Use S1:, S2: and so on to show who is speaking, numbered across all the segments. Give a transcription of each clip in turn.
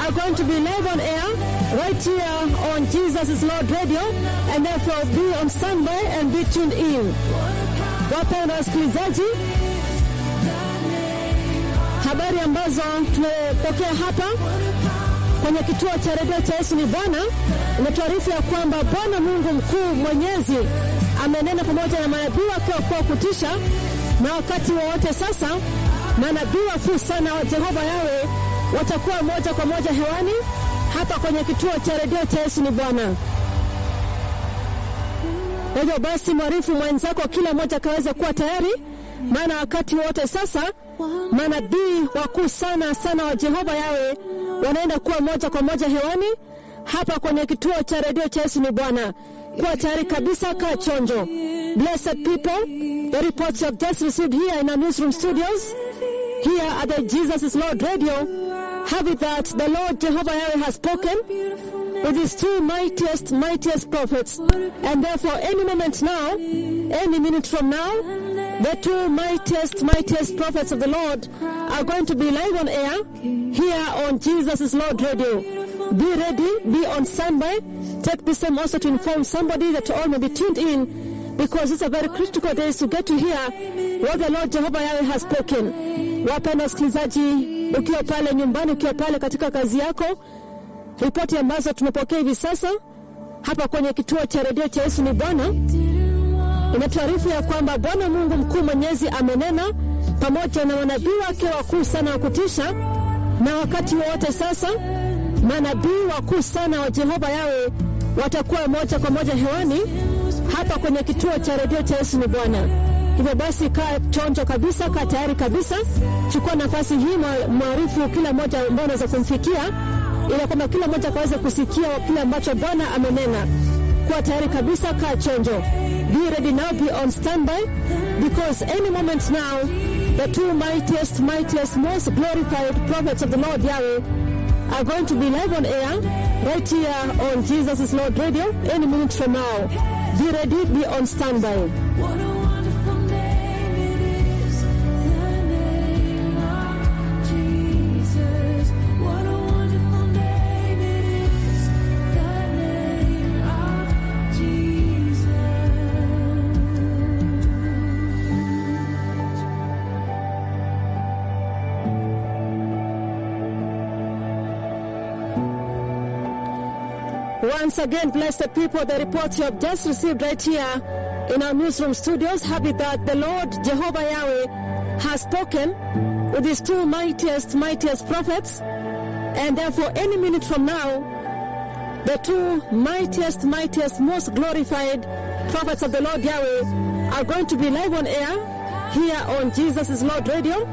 S1: are going to be live on air right here on Jesus is Lord Radio, and therefore be on standby and be tuned in. Wapenda wasikilizaji, habari ambazo tumepokea hapa kwenye kituo cha redio cha Yesu ni Bwana inatuarifu ya kwamba Bwana Mungu mkuu mwenyezi amenena pamoja na manabii wake kwa kutisha, na wakati wowote sasa manabii wakuu sana wa Jehova Yawe watakuwa moja kwa moja hewani hapa kwenye kituo cha redio cha Yesu ni Bwana. Hivyo basi mwarifu mwenzako kila mmoja kaweza kuwa tayari, maana wakati wote sasa manabii wakuu sana wa Jehova Yawe wanaenda kuwa moja kwa moja hewani hapa kwenye kituo cha redio cha Yesu ni Bwana. Kuwa tayari kabisa, kaa chonjo. Blessed people, the reports you have just received here in our newsroom studios, here at the Jesus is Lord Radio, have it that the Lord Jehovah Yahweh has spoken with his two mightiest prophets. And therefore, any moment now, any minute from now, the two mightiest prophets of the Lord are going to be live on air here on Jesus is Lord Radio. Be ready, be on standby. Take this time also to inform somebody that all may be tuned in, because it's a very critical day to get to hear what the Lord Jehovah Yahweh has spoken. Wapenda wasikilizaji, ukiwa pale nyumbani, ukiwa pale katika kazi yako, ripoti ambazo tumepokea hivi sasa hapa kwenye kituo cha redio cha Yesu ni Bwana inatuarifu ya kwamba Bwana Mungu mkuu mwenyezi amenena pamoja na manabii wake wakuu sana wa kutisha, na wakati wote sasa manabii wakuu sana wa Jehova Yawe watakuwa moja kwa moja hewani hapa kwenye kituo cha redio cha Yesu ni Bwana. Hivyo basi kaa chonjo kabisa, kaa tayari kabisa. Chukua nafasi hii mwarifu kila mmoja ambaye anaweza kumfikia, ili kwamba kila mmoja kaweze kusikia kile ambacho Bwana amenena. Kuwa tayari kabisa, kaa chonjo. Be ready now, be on standby, because any moment now, the two mightiest, most glorified prophets of the Lord Yahweh are going to be live on air right here on Jesus is Lord Radio any minute from now. Be ready, be on standby. Once again, blessed people, the reports you have just received right here in our newsroom studios have it that the Lord Jehovah Yahweh has spoken with his two mightiest prophets, and therefore any minute from now, the two mightiest, most glorified prophets of the Lord Yahweh are going to be live on air here on Jesus is Lord Radio.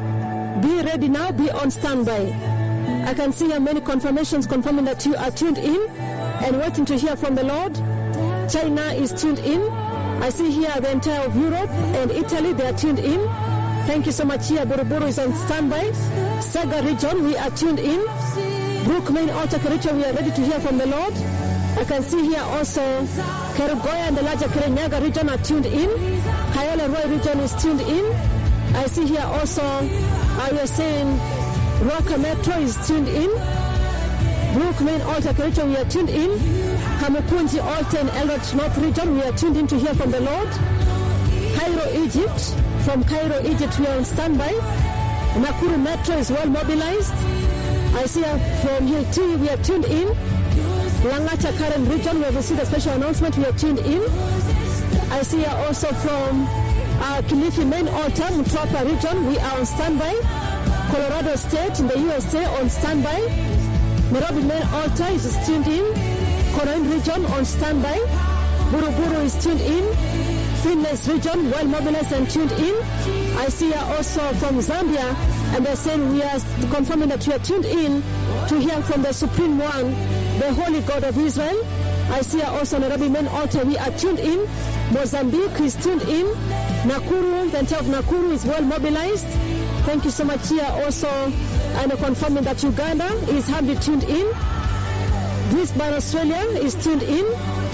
S1: Be ready now, be on standby. I can see here many confirmations confirming that you are tuned in and waiting to hear from the Lord. China is tuned in. I see here the entire of Europe and Italy, they are tuned in. Thank you so much. Here Buruburu is on standby. Saga region, we are tuned in. Brook Main Altar region, we are ready to hear from the Lord. I can see here also Kerugoya and the larger Kirinyaga region are tuned in. Kayole Roy region is tuned in. I see here also, we are saying Roka Metro is tuned in. Brook Main Altar region, we are tuned in. Kamukunji Altar and Elrod North region, we are tuned in to hear from the Lord. Cairo, Egypt, from Cairo, Egypt, we are on standby. Nakuru Metro is well mobilized. I see from here too, we are tuned in. Langata Karen region, we have received a special announcement, we are tuned in. I see also from Kilifi Main Altar, Mtwapa region, we are on standby. Colorado State in the USA on standby. Nairobi Main Altar is tuned in. Korean region on standby. Buruburu is tuned in. Finland region well mobilized and tuned in. I see also from Zambia, and they're saying we are confirming that we are tuned in to hear from the Supreme One, the Holy God of Israel. I see also Nairobi Main Altar, we are tuned in. Mozambique is tuned in. Nakuru, the entire of Nakuru is well mobilized. Thank you so much here also, and confirming that Uganda is heavily tuned in. Brisbane, Australia is tuned in.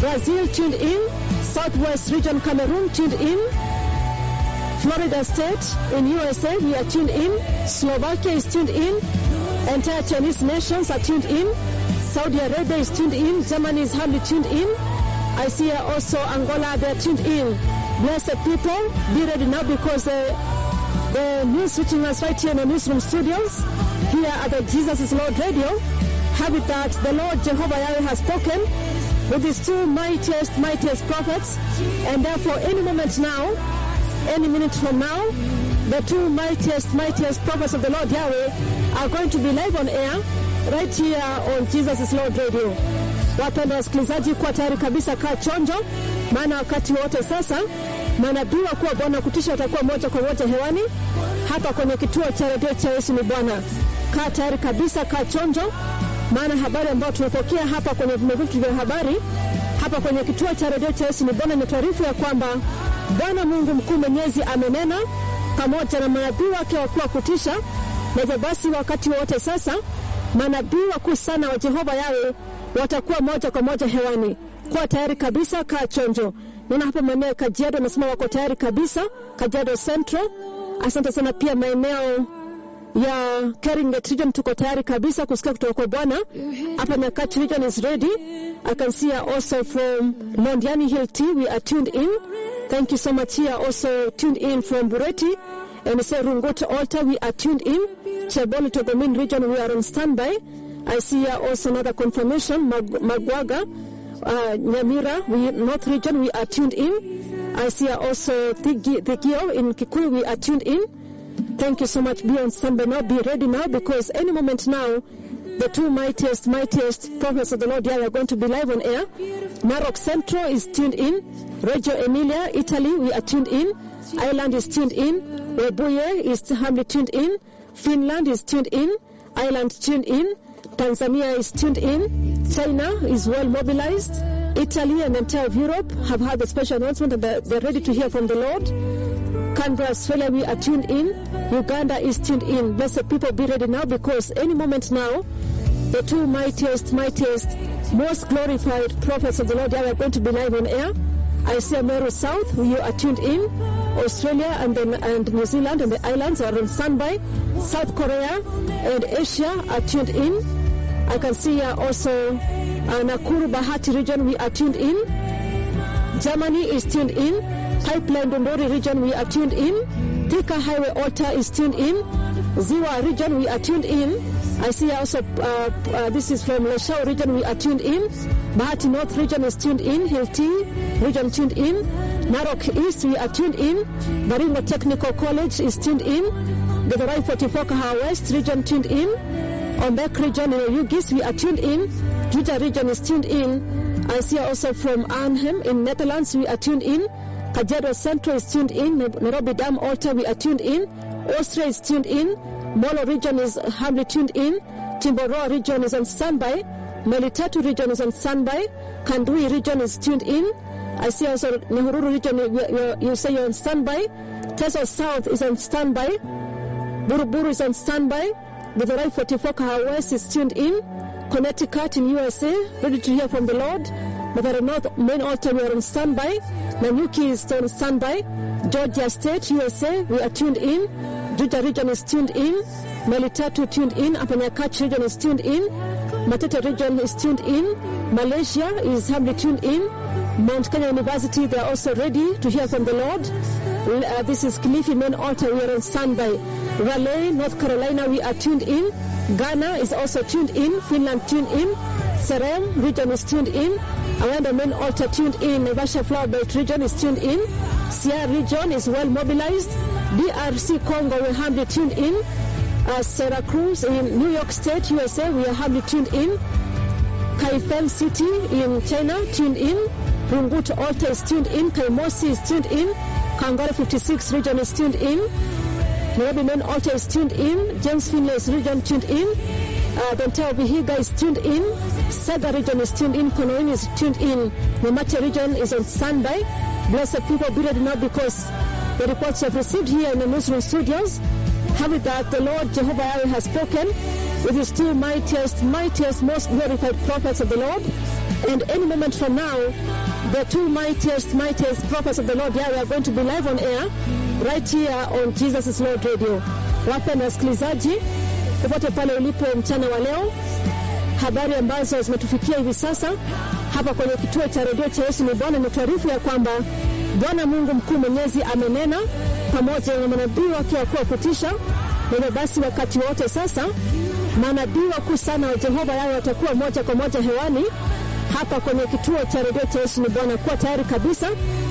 S1: Brazil tuned in. Southwest region Cameroon tuned in. Florida State in USA we are tuned in. Slovakia is tuned in. Entire Chinese nations are tuned in. Saudi Arabia is tuned in. Germany is hardly tuned in. I see also Angola, they are tuned in. Blessed people, be ready now because the news reaching us right here in the newsroom studios here at the Jesus is Lord Radio. Have it that the Lord Jehovah Yahweh has spoken with his two mightiest prophets, and therefore any moment now, any minute from now, the two mightiest prophets of the Lord Yahweh are going to be live on air right here on Jesus is Lord Radio. Wapenda wasikilizaji, kwa tayari kabisa, kaa chonjo, maana wakati wote sasa manabii wa kuwa Bwana kutisha watakuwa moja kwa moja hewani hapa kwenye kituo cha redio cha Yesu ni Bwana. Kaa tayari kabisa, kaa chonjo, maana habari ambayo tunapokea hapa kwenye vitu vya habari hapa kwenye kituo cha redio cha Yesu ni Bwana ni taarifa ya kwamba Bwana Mungu mkuu mwenyezi amenena pamoja na manabii wake wa kuwa kutisha. Na hivyo basi wakati wote sasa manabii wakuu sana wa Jehova Yahweh watakuwa moja kwa moja hewani. Kwa tayari kabisa, kaa chonjo. Nina hapa maeneo Kajiado nasema wako tayari kabisa, Kajiado Central. Asante sana pia maeneo ya Keringet region tuko tayari kabisa kusikia kutoka kwa Bwana. Hapa Nyakach region is ready. I can see also from Londiani Hill T we are tuned in. Thank you so much. Here also tuned in from Bureti and Rungoto Altar we are tuned in. Chaboni to the main region we are on standby. I see here also another confirmation, Magwaga, Nyamira, North region we are tuned in. I see here also Thigio in Kikuyu we are tuned in. Thank you so much. Be on standby now, be ready now, because any moment now the two mightiest prophets of the Lord Yahweh are going to be live on air. Narok Central is tuned in. Reggio Emilia, Italy, we are tuned in. Ireland is tuned in. Webuye is humbly tuned in. Finland is tuned in. Ireland tuned in. Tanzania is tuned in. China is well mobilized. Italy and the entire of Europe have had a special announcement and they're ready to hear from the Lord. Canberra, Australia, we are tuned in. Uganda is tuned in. Blessed people, be ready now, because any moment now the two mightiest, most glorified prophets of the Lord are going to be live on air. I see Meru South, you are tuned in. Australia and New Zealand and the islands are on standby. South Korea and Asia are tuned in. I can see also Nakuru Bahati region, we are tuned in. Germany is tuned in. Pipeline Dondori region, we are tuned in. Thika Highway Altar is tuned in. Ziwa region, we are tuned in. I see also this is from Leshao region, we are tuned in. Bahati North region is tuned in. Hilti region tuned in. Narok East, we are tuned in. Baringo Technical College is tuned in. Githurai 44 Kahawa West region tuned in. Ombek region in Ugis, we are tuned in. Juja region is tuned in. I see also from Arnhem in Netherlands, we are tuned in. Kajiado Central is tuned in. Nairobi Dam Altar, we are tuned in. Austria is tuned in. Molo region is humbly tuned in. Timboroa region is on standby. Melitatu region is on standby. Kandui region is tuned in. I see also Nyahururu region, you say you're on standby. Teso South is on standby. Buruburu is on standby. Githurai 44 Kahawa West is tuned in. Connecticut in USA, ready to hear from the Lord. Mathare North main altar, we are on standby. Nanyuki is on standby. Georgia State, USA, we are tuned in. Juja region is tuned in. Melitatu tuned in. Apanyakach region is tuned in. Matete region is tuned in. Malaysia is humbly tuned in. Mount Kenya University, they are also ready to hear from the Lord. This is Kilifi main altar, we are on standby. Raleigh, North Carolina, we are tuned in. Ghana is also tuned in. Finland tuned in. Serem region is tuned in. Awanda main altar tuned in. Naivasha Flower Belt region is tuned in. Sierra region is well mobilized. DRC Congo, we are humbly tuned in. Syracuse in New York State, USA, we are humbly tuned in. Kaifeng City in China, tuned in. Rungut Altar is tuned in. Kaimosi is tuned in. Kangara 56 region is tuned in. Nairobi main altar is tuned in. James Finlay's region tuned in. The entire Vihiga is tuned in. Saga region is tuned in. Konoin is tuned in. Nemache region is on standby. Blessed people, be ready now, because the reports you have received here in the newsroom studios have it that the Lord Jehovah Yahweh has spoken with his two mightiest, most glorified prophets of the Lord. And any moment from now, the two mightiest prophets of the Lord Yahweh are going to be live on air right here on Jesus is Lord Radio. Wapenda wasikilizaji, popote pale ulipo mchana wa leo. Habari ambazo zinatufikia hivi sasa hapa kwenye kituo cha redio cha Yesu ni Bwana ni taarifa ya kwamba Bwana Mungu mkuu mwenyezi amenena pamoja na manabii wake wa kutisha. Na basi wakati wote sasa manabii wakuu sana wa Jehova yao watakuwa moja kwa moja hewani hapa kwenye kituo cha redio cha Yesu ni Bwana. Kuwa tayari kabisa,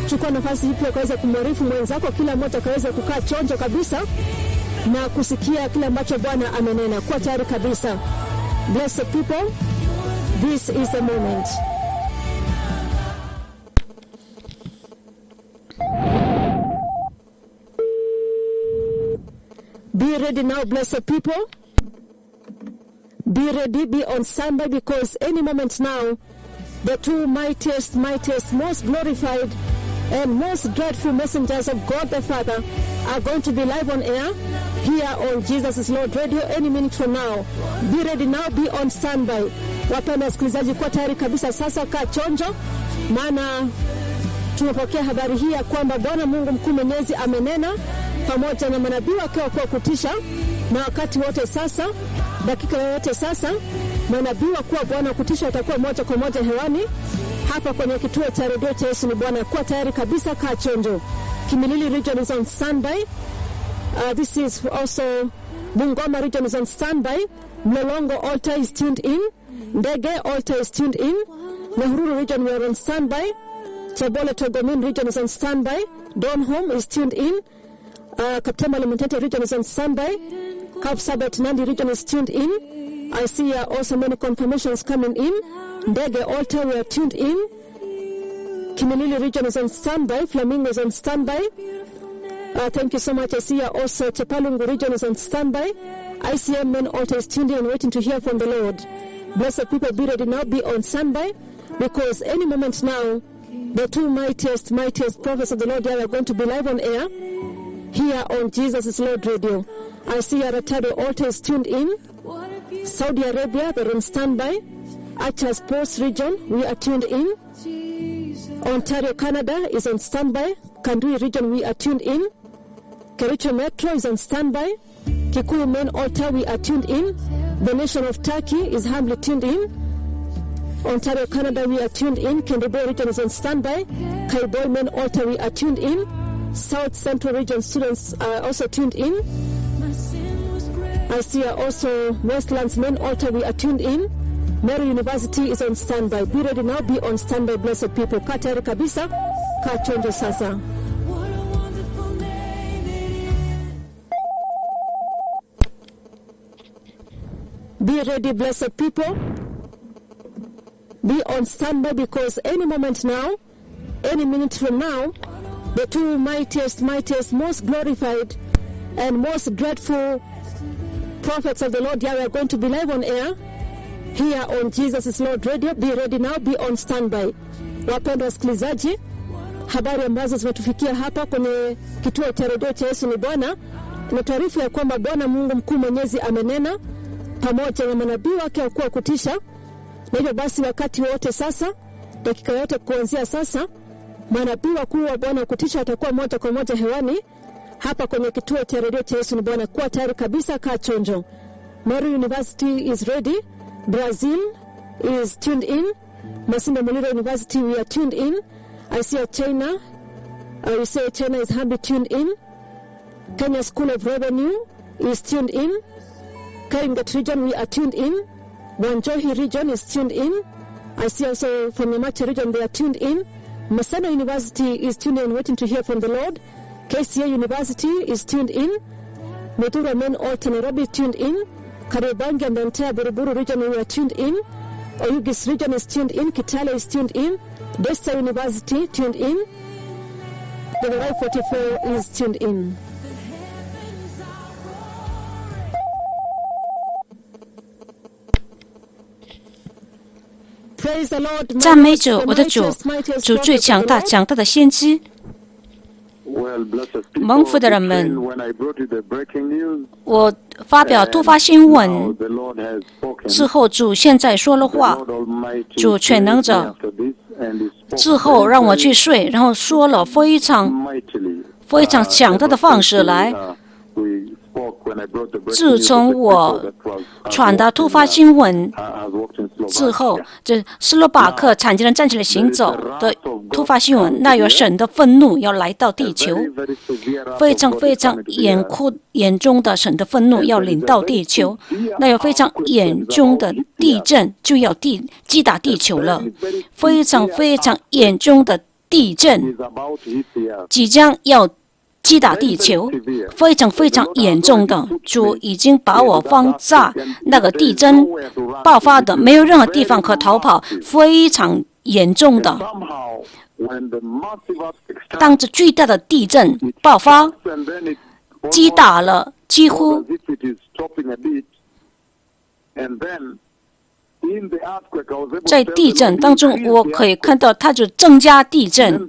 S1: chukua nafasi hii pia kaweza kumwarifu mwenzako, kila mmoja kaweza kukaa chonjo kabisa na kusikia kile ambacho Bwana amenena. Kuwa tayari kabisa. Blessed people, this is the moment. Be ready now, blessed people. Be ready, be on standby, because any moment now, the two mightiest, most glorified and most dreadful messengers of God the Father are going to be live on air here on Jesus is Lord Radio any minute from now. Be ready now, be on standby. Wapenda wasikilizaji, kwa tayari kabisa sasa, kaa chonjo, maana tumepokea habari hii ya kwamba Bwana Mungu mkuu mwenyezi amenena pamoja na manabii wake wa kutisha. Na wakati wote sasa, dakika yote sasa, manabii wa Bwana kutisha watakuwa moja kwa moja hewani hapa kwenye kituo cha redio cha Yesu ni Bwana. Kuwa tayari kabisa, kaa chonjo. Kimilili region is on standby. This is also Bungoma region is on standby. Mlolongo altar is tuned in. Ndege altar is tuned in. Nahururu region we are on standby. Chabole Togomin region is on standby. Donholm is tuned in. Kaptema Limitete region is on standby. Kapsabet Nandi region is tuned in. I see also many confirmations coming in. Ndege altar we are tuned in. Kimilili region is on standby. Flamingo is on standby. Thank you so much. I see also Chepalungu region is on standby. ICM main altar is tuned in and waiting to hear from the Lord. Blessed people, be ready now, be on standby, because any moment now, the two mightiest prophets of the Lord are going to be live on air here on Jesus is Lord Radio. I see Aratado altar is tuned in. Saudi Arabia, they're on standby. Achas Post region, we are tuned in. Ontario, Canada is on standby. Kandui region, we are tuned in. Kericho Metro is on standby. Kikuyu main altar, we are tuned in. The nation of Turkey is humbly tuned in. Ontario, Canada, we are tuned in. Kendibo region is on standby. Kaiboy main altar, we are tuned in. South Central region students are also tuned in. I see also Westlands main altar, we are tuned in. Mary University is on standby. Be ready now, be on standby, blessed people. Kaa tayari kabisa, kaa chonjo sasa. Be ready, blessed people. Be on standby, because any moment now, any minute from now, the two mightiest, most glorified and most dreadful prophets of the Lord Yahweh are going to be live on air here on Jesus is Lord Radio. Be ready now, be on standby. Wapendwa wasikilizaji, habari ambazo zimetufikia hapa kwenye kituo cha redio cha Yesu ni Bwana na taarifa ya kwamba Bwana Mungu mkuu mwenyezi amenena pamoja na manabii wake wa kutisha. Na hivyo basi wakati wote sasa, dakika yote kuanzia sasa, manabii wakuu wa Bwana kutisha watakuwa moja kwa moja hewani hapa kwenye kituo cha redio cha Yesu ni Bwana. Kuwa tayari kabisa, kaa chonjo. Mary University is ready. Brazil is tuned in. Masinde Muliro University, we are tuned in. I see China. You say China is humbly tuned in. Kenya School of Revenue is tuned in. Karingat region, we are tuned in. Wanjohi region is tuned in. I see also from the Macha region, they are tuned in. Maseno University is tuned in, waiting to hear from the Lord. KCA University is tuned in. Mudura main altar Nairobi is tuned in. Kariobangi and the entire Buruburu region, we are tuned in. Oyugis region is tuned in. Kitale is tuned in. Desta University tuned in. The 44 is tuned in. Praise the Lord.
S2: 赞美主，我的主，主最强大的先知。蒙福的人们，我发表突发新闻之后，主现在说了话，主全能者之后让我去睡，然后说了非常强大的方式来自从我传达突发新闻之后，这斯洛伐克残疾人站起来行走的突发新闻，那有神的愤怒要来到地球，非常非常严重的神的愤怒要临到地球，那有非常严重的地震就要击打地球了，非常非常严重的地震即将要击打地球，非常非常严重的。主已经把我放在那个地震爆发的，没有任何地方可逃跑，非常严重的。当这巨大的地震爆发，击打了几乎在地震当中，我可以看到它就增加地震，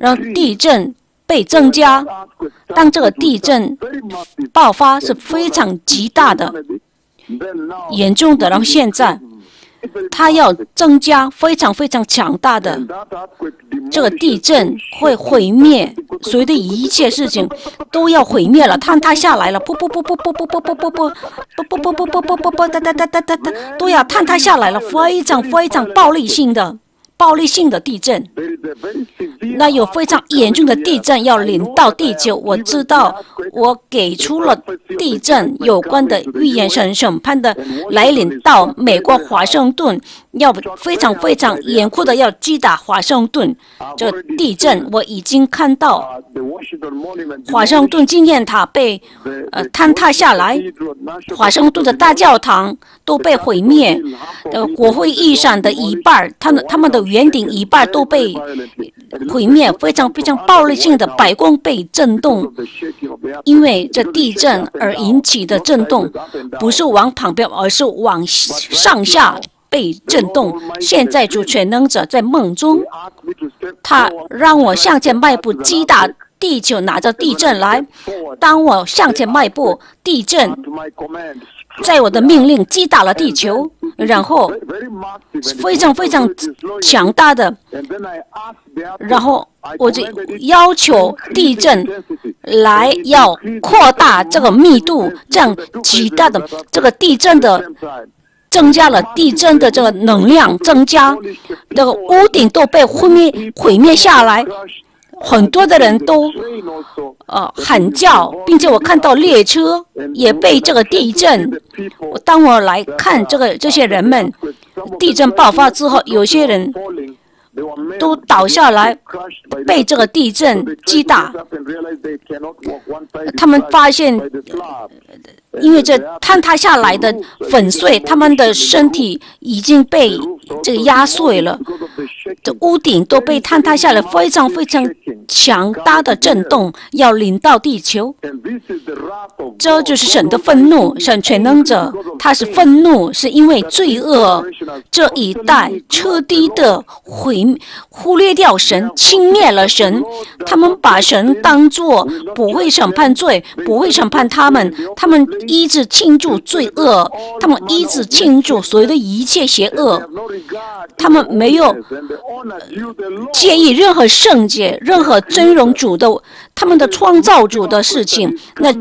S2: 让地震被增加。当这个地震爆发是非常极大的、严重的，然后现在它要增加非常非常强大的，这个地震会毁灭所有的一切事情都要毁灭了，坍塌下来了，都要坍塌下来了，非常非常暴力性的地震。那有非常严重的地震要临到地球，我知道我给出了地震有关的预言，审判的来临到美国华盛顿，要非常非常严酷的要击打华盛顿。这个地震我已经看到华盛顿纪念塔被坍塌下来，华盛顿的大教堂都被毁灭，国会议山的一半，他们的圆顶一半都被毁灭，非常非常暴力性的，白宫被震动，因为这地震而引起的震动，不是往旁边，而是往上下被震动。现在主全能者在梦中，他让我向前迈步，击打地球，拿着地震来。当我向前迈步，地震在我的命令击打了地球，然后非常非常强大的，然后我就要求地震来要扩大这个密度，这样极大的这个地震的增加了，地震的这个能量增加，这个屋顶都被毁灭下来。很多的人都喊叫，并且我看到列车也被这个地震。当我来看这些人们，地震爆发之后，有些人都倒下来，被这个地震击打。他们发现，因为这坍塌下来的粉碎，他们的身体已经被这个压碎了，这屋顶都被坍塌下来，非常非常强大的震动要临到地球。这就是神的愤怒，神全能者他是愤怒，是因为罪恶这一代彻底的忽略掉神，轻蔑了神。他们把神当作不会审判罪，不会审判他们一直庆祝罪恶，他们一直庆祝所有的一切邪恶，他们没有介意任何圣洁、任何尊荣主的他们的创造主的事情。那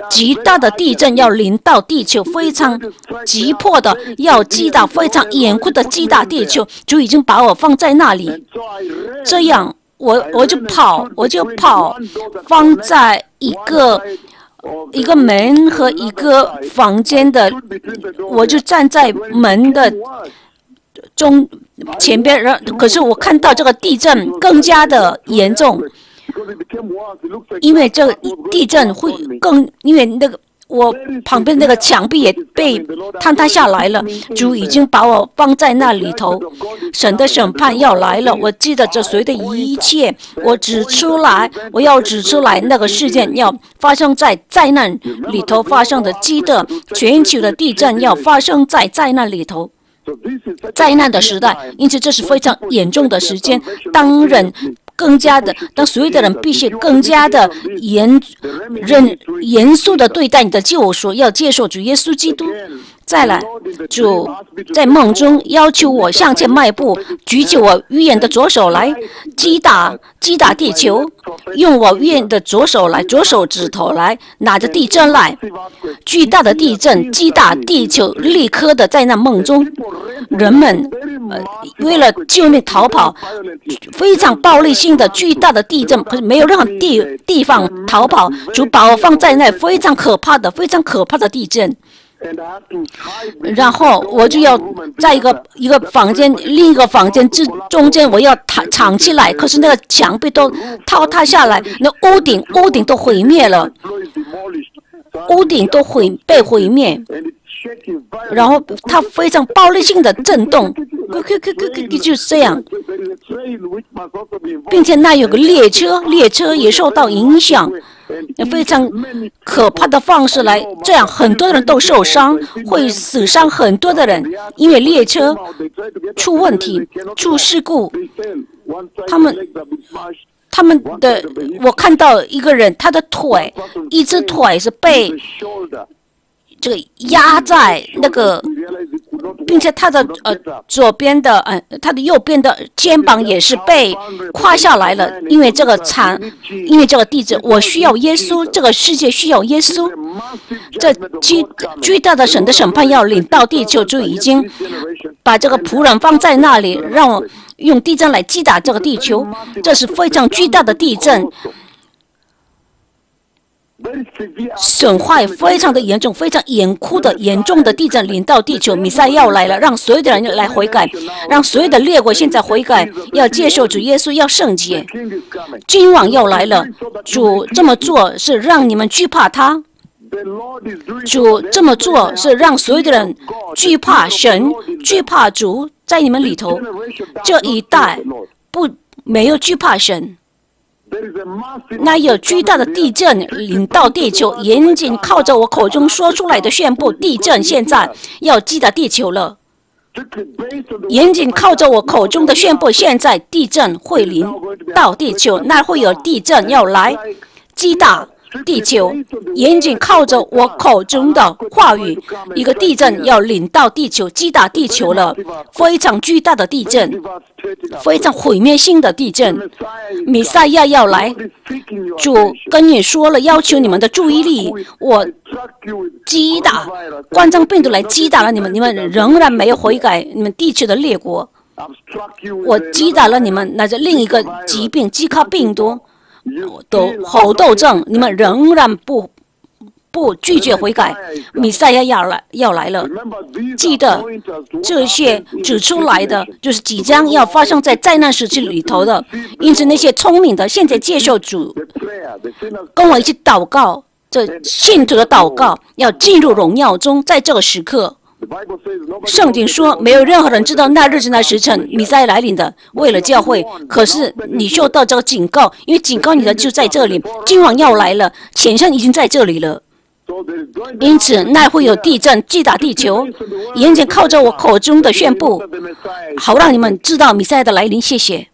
S2: 极大的地震要临到地球，非常急迫的要击打，非常严酷的击打地球，就已经把我放在那里。这样我就跑，放在一个门和一个房间的，我就站在门的前边，可是我看到这个地震更加的严重，因为这个地震会因为那个我旁边那个墙壁也被坍塌下来了，主已经把我放在那里头，神的审判要来了。我记得这所有的一切，我要指出来那个事件要发生在灾难里头发生的，记得全球的地震要发生在灾难里头，灾难的时代，因此这是非常严重的时间。当所有的人必须更加的严肃的对待你的救赎，要接受主耶稣基督。再来，主在梦中要求我向前迈步，举起我预言的左手来击打地球，用我预言的左手指头来拿着地震来，巨大的地震击打地球，立刻的在那梦中，人们为了救命逃跑，非常暴力性的巨大的地震，可是没有任何地方逃跑，主把我放在那非常可怕的地震。然后我就要在一个房间，另一个房间中间，我要藏起来。可是那个墙壁都倒塌下来，那屋顶都毁灭了，屋顶都被毁灭。然后它非常暴力性的震动，就是这样，并且那有个列车也受到影响。非常可怕的方式来，这样很多人都受伤，会死伤很多的人，因为列车出问题、出事故。他们的，我看到一个人，他的一只腿是被这个压在那个，并且他的左边的他的右边的肩膀也是被垮下来了，因为这个地震。我需要耶稣，这个世界需要耶稣。这巨大的神的审判要临到地球，就已经把这个仆人放在那里，让我用地震来击打这个地球。这是非常巨大的地震。损坏非常的严重，非常严重的地震临到地球，弥赛亚来了，让所有的人来悔改，让所有的列国现在悔改，要接受主耶稣，要圣洁。君王要来了，主这么做是让你们惧怕他，主这么做是让所有的人惧怕神，惧怕主在你们里头。这一代没有惧怕神。那有巨大的地震临到地球，严谨靠着我口中说出来的宣布，地震现在要击打地球了。严谨靠着我口中的宣布，现在地震会临到地球，那会有地震要来击打地球。严谨靠着我口中的话语，一个地震要临到地球，击打地球了。非常巨大的地震，非常毁灭性的地震。弥赛亚要来，主跟你说了，要求你们的注意力。我击打冠状病毒来击打了你们，你们仍然没有悔改，你们地区的列国。我击打了你们，那是另一个疾病，饥渴病毒。猴痘症，你们仍然不拒绝悔改，弥赛亚要来了。记得这些指出来的，就是即将要发生在灾难时期里头的。因此，那些聪明的，现在接受主，跟我一起祷告，这信徒的祷告要进入荣耀中，在这个时刻。圣经说，没有任何人知道那日子那时辰弥赛亚来临的，为了教会。可是你受到这个警告，因为警告你的就在这里，君王要来了，前线已经在这里了。因此，那会有地震击打地球。严谨靠着我口中的宣布，好让你们知道弥赛亚的来临。谢谢。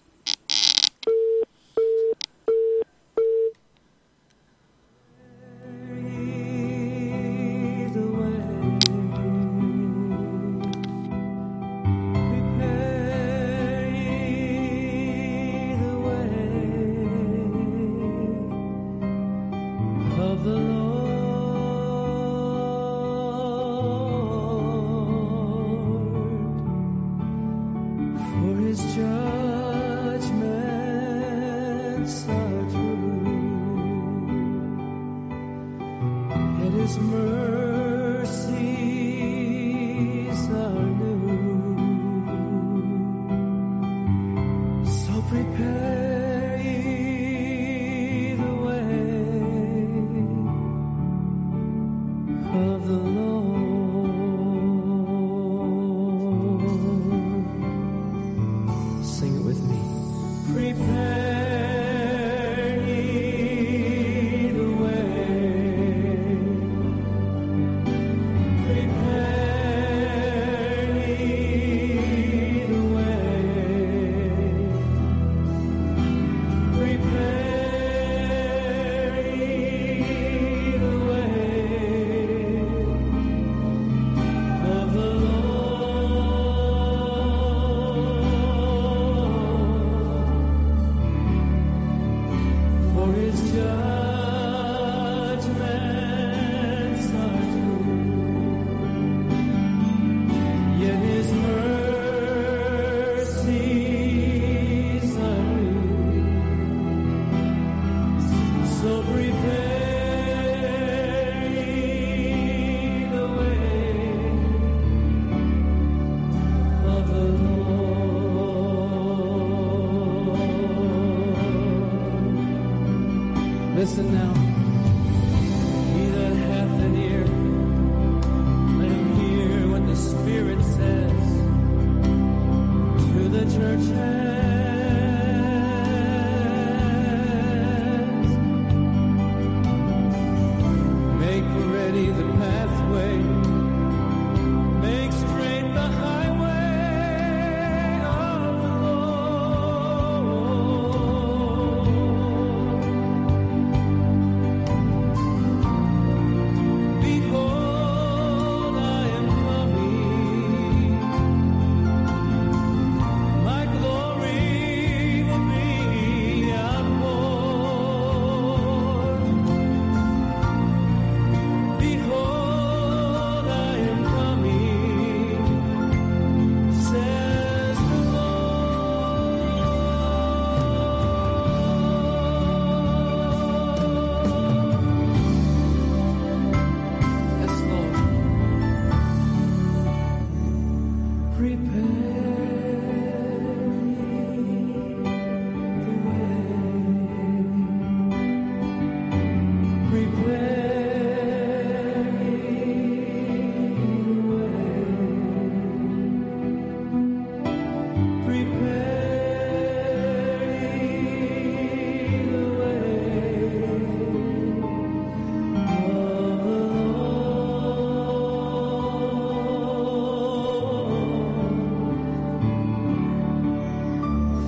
S3: Listen now. He that hath an ear, let him hear what the Spirit says to the churches. Make ready the pathway, make straight the highway of the Lord. Behold, I am coming. My glory will be outpoured. Behold, I am coming, says the Lord. Yes, Lord. Prepare the way. Prepare the way. Prepare the way.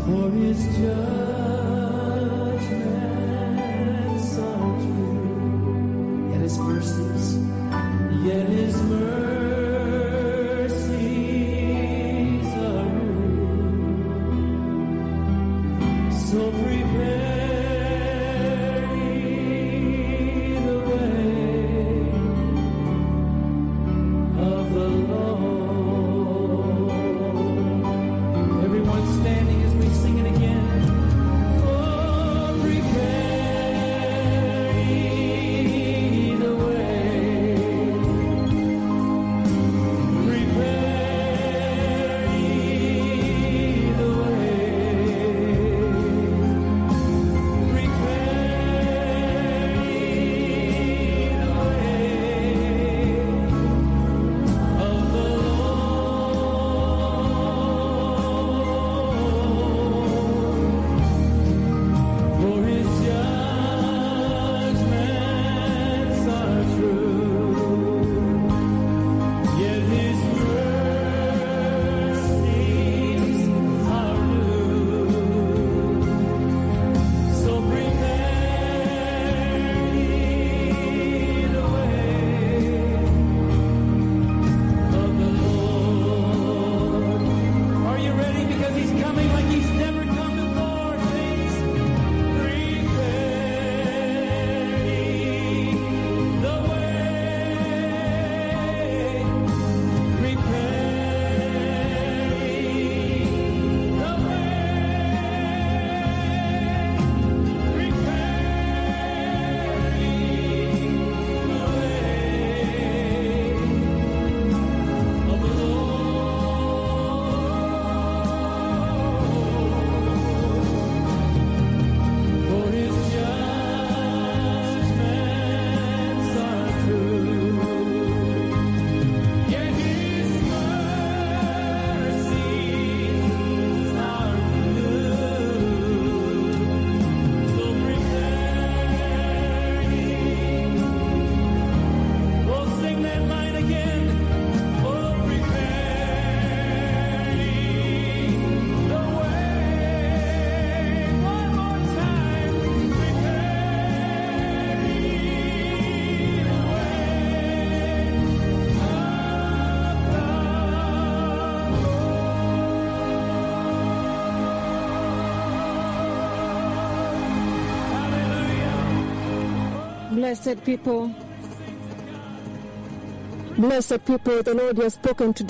S3: For his judgments are true, yet his mercies are new. So prepare the way of the Lord. Everyone standing as we sing it again. Oh, prepare the way. Prepare the way. Prepare the way of the Lord. For his judgments are true, yet his mercies are new. So prepare the way of the Lord. Are you ready? Because he's coming like he's never come before. Please prepare the way. Prepare the way. For his judgments are true, yet his mercies are new. So prepare. Oh, sing that line again. Oh, prepare the way. One more time. Prepare the
S1: Blessed people, the Lord has spoken today.